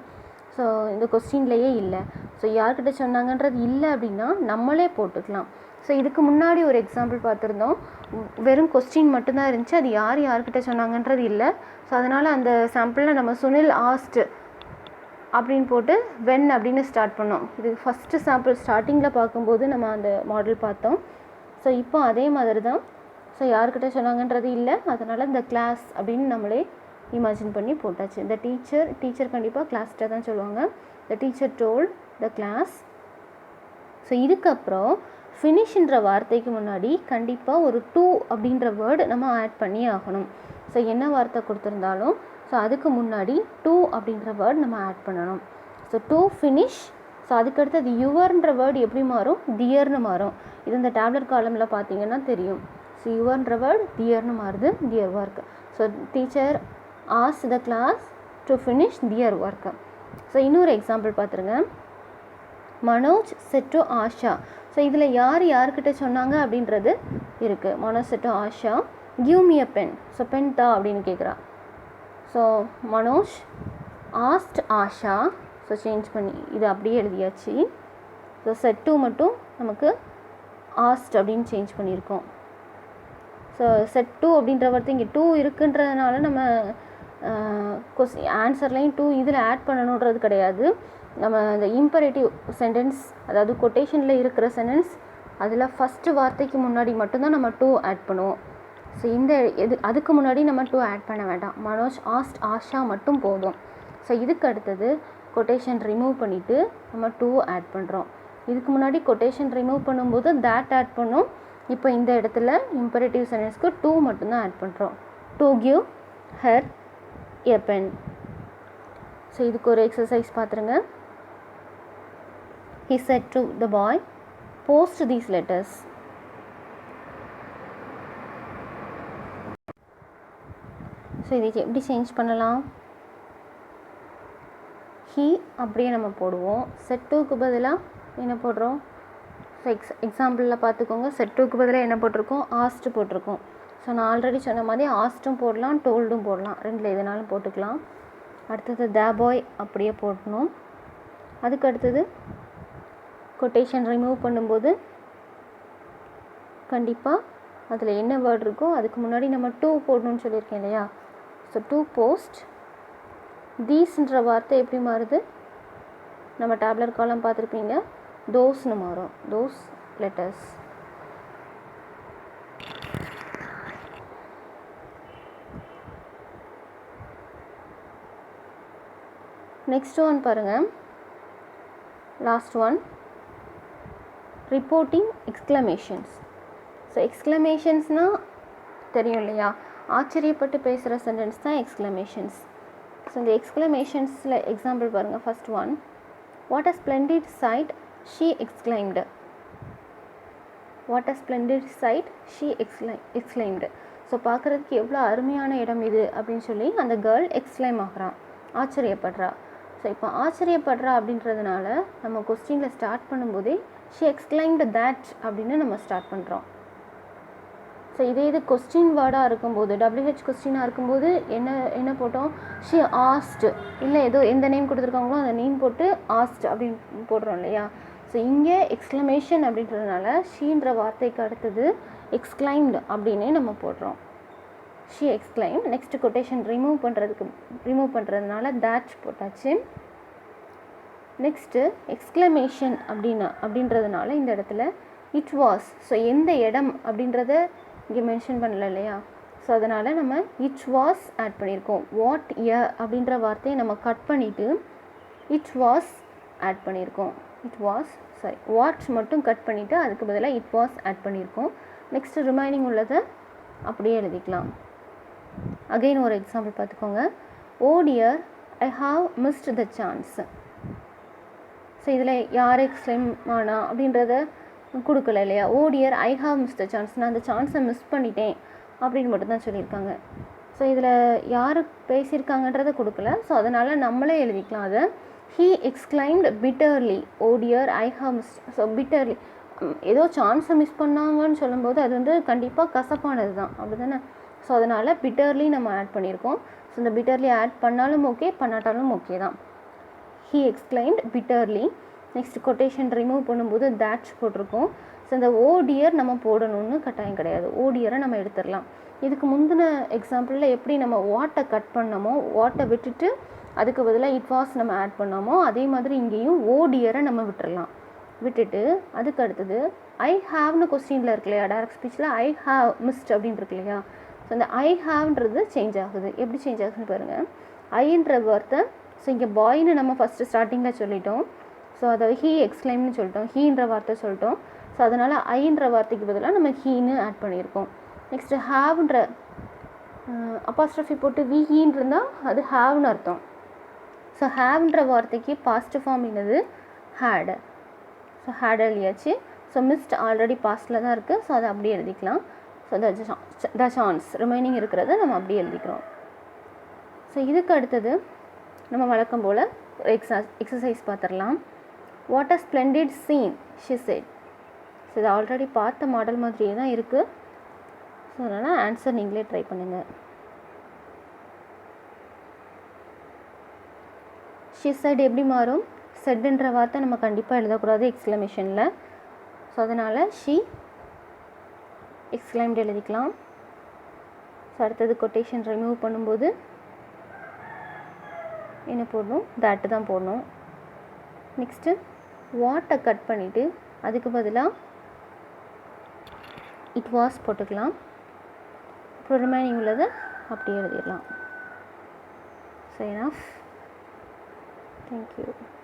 ஸோ இந்த கொஸ்டின்லேயே இல்லை. ஸோ யார்கிட்ட சொன்னாங்கன்றது இல்லை அப்படின்னா நம்மளே போட்டுக்கலாம். ஸோ இதுக்கு முன்னாடி ஒரு எக்ஸாம்பிள் பார்த்துருந்தோம், வெறும் கொஸ்டின் மட்டும்தான் இருந்துச்சு, அது யார்கிட்ட சொன்னாங்கன்றது இல்லை. ஸோ அதனால் அந்த சாம்பிளில் நம்ம சுனில் ஆஸ்ட் அப்படின்னு போட்டு வென் அப்படின்னு ஸ்டார்ட் பண்ணோம். இது ஃபஸ்ட்டு சாம்பிள் ஸ்டார்டிங்கில் பார்க்கும்போது நம்ம அந்த மாடல் பார்த்தோம். ஸோ இப்போ அதே மாதிரி தான் ஸோ யார்கிட்ட சொன்னாங்கன்றது இல்லை, அதனால் இந்த கிளாஸ் அப்படின்னு நம்மளே இமேஜின் பண்ணி போட்டாச்சு. இந்த டீச்சர் கண்டிப்பாக கிளாஸ்கிட்ட தான் சொல்லுவாங்க. The teacher told the class. So இதுக்கப்புறம் ஃபினிஷ்ன்ற வார்த்தைக்கு முன்னாடி கண்டிப்பாக ஒரு டு அப்படின்ற வேர்டு நம்ம ஆட் பண்ணி ஆகணும். ஸோ என்ன வார்த்தை கொடுத்துருந்தாலும் ஸோ அதுக்கு முன்னாடி டு அப்படின்ற வேர்டு நம்ம ஆட் பண்ணணும். So to finish. ஸோ அதுக்கடுத்தது யுவர்ன்ற வேர்டு எப்படி மாறும்? தியர்னு மாறும். இது இந்த டேப்லெட் காலமில் பார்த்தீங்கன்னா தெரியும். ஸோ யுவர்ன்ற வேர்டு தியர்னு மாறுது, தியர் ஒர்க். ஸோ டீச்சர் ஆஸ் the class to finish their work. So இன்னொரு எக்ஸாம்பிள் பார்த்துருங்க. Manoj said to Asha. So இதில் யார்கிட்ட சொன்னாங்க அப்படின்றது இருக்குது. Manoj said to Asha give me a pen. So pen தா அப்படின்னு கேட்குறா. So Manoj asked Asha. So change பண்ணி இது அப்படியே எழுதியாச்சு. ஸோ செட் டு மட்டும் நமக்கு ஆஸ்ட் அப்படின்னு சேஞ்ச் பண்ணியிருக்கோம். ஸோ செட் டு அப்படின்ற வார்த்தை இங்கே டூ இருக்குன்றதுனால நம்ம ஆன்சர்லையும் டூ இதில் ஆட் பண்ணணுன்றது கிடையாது. நம்ம இந்த இம்பரேட்டிவ் சென்டென்ஸ், அதாவது கொட்டேஷனில் இருக்கிற சென்டென்ஸ், அதில் ஃபஸ்ட்டு வார்த்தைக்கு முன்னாடி மட்டும்தான் நம்ம டூ ஆட் பண்ணுவோம். ஸோ அதுக்கு முன்னாடி நம்ம டூ ஆட் பண்ண வேண்டாம். மனோஜ் ஆஸ்ட் ஆஷா மட்டும் போதும். ஸோ இதுக்கு அடுத்தது கொட்டேஷன் ரிமூவ் பண்ணிவிட்டு நம்ம டூ ஆட் பண்ணுறோம். இதுக்கு முன்னாடி கொட்டேஷன் ரிமூவ் பண்ணும்போது தேட் ஆட் பண்ணோம். இப்போ இந்த இடத்துல இம்பரேட்டிவ் சென்டென்ஸ்க்கு டூ மட்டும்தான் ஆட் பண்ணுறோம். To give her a pen. So இதுக்கு ஒரு எக்ஸசைஸ் பார்த்துருங்க. He said to the boy, post these letters. So இதை எப்படி சேஞ்ச் பண்ணலாம்? ஹீ அப்படியே நம்ம போடுவோம். செட் டூக்கு பதிலாக என்ன போடுறோம்? ஸோ எக்ஸாம்பிளில் பார்த்துக்கோங்க. செட் டூக்கு பதிலாக என்ன போட்டிருக்கோம்? ஆஸ்ட்டு போட்டிருக்கோம். ஸோ நான் ஆல்ரெடி சொன்ன மாதிரி ஆஸ்ட்டும் போடலாம், டோல்டும் போடலாம், ரெண்டில் எதுனாலும் போட்டுக்கலாம். அடுத்தது த பாய் அப்படியே போடணும். அதுக்கு அடுத்தது கொட்டேஷன் ரிமூவ் பண்ணும்போது கண்டிப்பாக அதில் என்ன வேர்டு இருக்கோ அதுக்கு முன்னாடி நம்ம டூ போடணும்னு சொல்லியிருக்கேன் இல்லையா? So two post. தீஸ்ன்ற வார்த்தை எப்படி மாறுது? நம்ம டேப்லெட் காலம் பார்த்துருப்பீங்க, தோஸ்னு மாறும். Those letters. நெக்ஸ்ட் ஒன் பாருங்கள், last one, reporting exclamations. So எக்ஸ்க்ளமேஷன்ஸ்னால் தெரியும் இல்லையா? ஆச்சரியப்பட்டு பேசுகிற சென்டென்ஸ் தான் எக்ஸ்க்ளமேஷன்ஸ். ஸோ இந்த எக்ஸ்க்ளமேஷன்ஸில் எக்ஸாம்பிள் பாருங்கள். First one, what a splendid sight she exclaimed. What a splendid sight she exclaimed. So பார்க்குறதுக்கு எவ்வளோ அருமையான இடம் இது அப்படின்னு சொல்லி அந்த கேர்ள் எக்ஸ்க்ளைம் ஆகிறான், ஆச்சரியப்படுறா. ஸோ இப்போ ஆச்சரியப்படுறா அப்படின்றதுனால நம்ம கொஸ்டினில் ஸ்டார்ட் பண்ணும்போதே ஷீ எக்ஸ்க்ளைம்டு தேட் அப்படின்னு நம்ம ஸ்டார்ட் பண்ணுறோம். ஸோ இது கொஸ்டின் வேர்டாக இருக்கும்போது, WH கொஸ்டினாக இருக்கும்போது என்ன போட்டோம்? ஷீ ஆஸ்ட், இல்லை ஏதோ எந்த நேம் கொடுத்துருக்காங்களோ அந்த நேம் போட்டு ஆஸ்ட் அப்படின்னு போடுறோம் இல்லையா? ஸோ இங்கே எக்ஸ்க்ளமேஷன் அப்படின்றதுனால ஷீன்ற வார்த்தைக்கு அடுத்தது எக்ஸ்க்ளைம்டு அப்படின்னே நம்ம போடுறோம். ஷீ எக்ஸ்க்ளைம். நெக்ஸ்ட் கொட்டேஷன் ரிமூவ் பண்ணுறதுனால தேட் போட்டாச்சு. நெக்ஸ்ட்டு எக்ஸ்க்ளமேஷன் அப்படின்றதுனால இந்த இடத்துல இட் வாஸ். ஸோ எந்த இடம் அப்படின்றத இங்கே மென்ஷன் பண்ணல இல்லையா? ஸோ அதனால் நம்ம இட் வாஸ் ஆட் பண்ணியிருக்கோம். வாட் எ அப்படின்ற வார்த்தையை நம்ம கட் பண்ணிவிட்டு இட் வாஸ் ஆட் பண்ணியிருக்கோம். வாட் மட்டும் கட் பண்ணிவிட்டு அதுக்கு பதிலாக இட் வாஸ் ஆட் பண்ணியிருக்கோம். நெக்ஸ்ட்டு ரிமைனிங் உள்ளதை அப்படியே எழுதிக்கலாம். அகெயின் ஒரு எக்ஸாம்பிள் பார்த்துக்கோங்க. Oh dear I have missed the chance. So இதில் யார் எக்ஸ்க்ளைம் ஆனா அப்படின்றத கொடுக்கல இல்லையா? Oh dear I have missed the chance, நான் அந்த சான்ஸை மிஸ் பண்ணிட்டேன் அப்படின்னு மட்டும்தான் சொல்லியிருக்காங்க. ஸோ இதில் யார் பேசியிருக்காங்கன்றதை கொடுக்கல. ஸோ அதனால் நம்மளே எழுதிக்கலாம் அதை. He exclaimed bitterly oh dear I have missed. So bitterly ஏதோ சான்ஸை மிஸ் பண்ணாங்கன்னு சொல்லும்போது அது வந்து கண்டிப்பாக கசப்பானது தான், அப்படி தானே? ஸோ அதனால் பிட்டர்லி நம்ம ஆட் பண்ணியிருக்கோம். ஸோ இந்த பிட்டர்லி ஆட் பண்ணாலும் ஓகே, பண்ணாட்டாலும் ஓகே தான். He exclaimed bitterly. Next quotation remove பண்ணும்போது தேட்ஸ் போட்டிருக்கோம். ஸோ இந்த ஓ டியர் நம்ம போடணும்னு கட்டாயம் கிடையாது, ஓ டியரை நம்ம எடுத்துடலாம். இதுக்கு முந்தின எக்ஸாம்பிளில் எப்படி நம்ம வாட்டை கட் பண்ணோமோ, வாட்டை விட்டுட்டு அதுக்கு பதிலாக இட் வாஸ் நம்ம ஆட் பண்ணோமோ, அதே மாதிரி இங்கேயும் ஓ டியரை நம்ம விட்டுட்டு அதுக்கு அடுத்தது ஐ ஹாவ்னு கொஸ்டினில் இருக்கு இல்லையா, டைரக்ட் ஸ்பீச்சில் ஐ ஹாவ் மிஸ்ட் அப்படின்னு இருக்கு இல்லையா. ஸோ இந்த ஐ ஹாவ்ன்றது சேஞ்ச் ஆகுது. எப்படி சேஞ்ச் ஆகுதுன்னு பாருங்கள். ஐன்ற வார்த்தை, ஸோ இங்கே பாய்னு நம்ம ஃபஸ்ட்டு ஸ்டார்டிங்கில் சொல்லிட்டோம். ஸோ அதை ஹீ எக்ஸ்க்ளைம்னு சொல்லிட்டோம், ஹீன்ற வார்த்தை சொல்லிட்டோம். ஸோ அதனால் ஐன்ற வார்த்தைக்கு பதிலாக நம்ம ஹீன்னு ஆட் பண்ணியிருக்கோம். நெக்ஸ்ட்டு ஹாவ்ன்ற அப்பாஸ்ட்ரஃபி போட்டு விஹீன்னு இருந்தால் அது ஹாவ்னு அர்த்தம். ஸோ ஹாவ்ன்ற வார்த்தைக்கு பாஸ்ட் ஃபார்ம் என்னது, ஹேடு. ஸோ ஹேட் எழுதியாச்சு. ஸோ மிஸ்ட் ஆல்ரெடி பாஸ்ட்டில் தான் இருக்குது. ஸோ அதை அப்படியே எழுதிக்கலாம். ஸோ த சான்ஸ் ரிமைனிங் இருக்கிறத நம்ம அப்படியே எழுதிக்கிறோம். ஸோ இதுக்கு அடுத்தது நம்ம வழக்கம் போல் எக்ஸசைஸ் பார்த்துடலாம். What a splendid scene she said. So இது ஆல்ரெடி பார்த்த மாடல் மாதிரியே தான் இருக்குது. ஸோ அதனால் ஆன்சர் நீங்களே ட்ரை பண்ணுங்கள். ஷி செட் எப்படி மாறும், செட்டுன்ற வார்த்தை நம்ம கண்டிப்பாக எழுதக்கூடாது எக்ஸ்க்ளமேஷனில். ஸோ அதனால் ஷி எக்ஸ்க்ளைம்டு எழுதிக்கலாம். ஸோ அடுத்தது கொட்டேஷன் ரிமூவ் பண்ணும்போது என்ன போடணும், தட் தான் போடணும். நெக்ஸ்ட்டு வாட்டை கட் பண்ணிவிட்டு அதுக்கு பதிலாக இட் வாஸ் போட்டுக்கலாம். அப்புறம் ரிமைனிங் உள்ளதை அப்படியே எழுதிடலாம். So enough. Thank you.